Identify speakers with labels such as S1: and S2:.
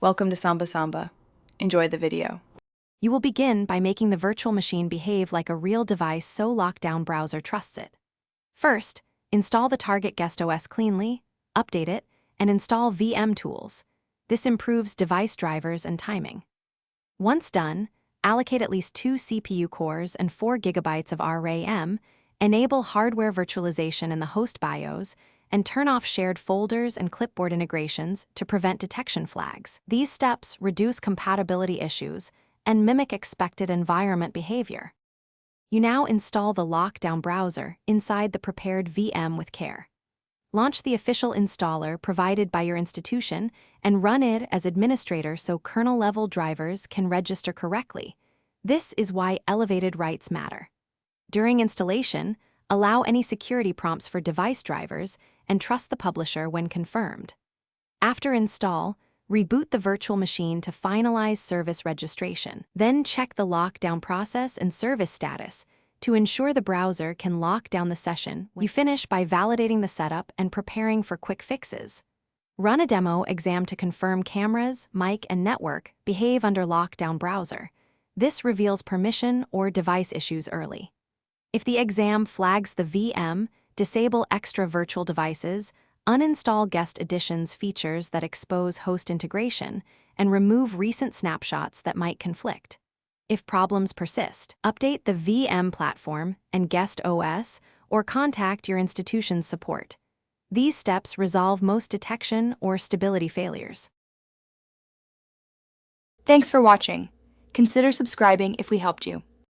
S1: Welcome to Samba Samba. Enjoy the video.
S2: You will begin by making the virtual machine behave like a real device so Lockdown Browser trusts it. First, install the target guest OS cleanly, update it, and install VM tools. This improves device drivers and timing. Once done, allocate at least 2 CPU cores and 4 GB of RAM, enable hardware virtualization in the host BIOS, and turn off shared folders and clipboard integrations to prevent detection flags. These steps reduce compatibility issues and mimic expected environment behavior. You now install the Lockdown Browser inside the prepared VM with care. Launch the official installer provided by your institution and run it as administrator so kernel-level drivers can register correctly. This is why elevated rights matter. During installation, allow any security prompts for device drivers and trust the publisher when confirmed. After install, reboot the virtual machine to finalize service registration. Then check the lockdown process and service status to ensure the browser can lock down the session. You finish by validating the setup and preparing for quick fixes. Run a demo exam to confirm cameras, mic, and network behave under Lockdown Browser. This reveals permission or device issues early. If the exam flags the VM, disable extra virtual devices, uninstall guest editions features that expose host integration, and remove recent snapshots that might conflict. If problems persist, update the VM platform and guest OS or contact your institution's support. These steps resolve most detection or stability failures.
S3: Thanks for watching. Consider subscribing if we helped you.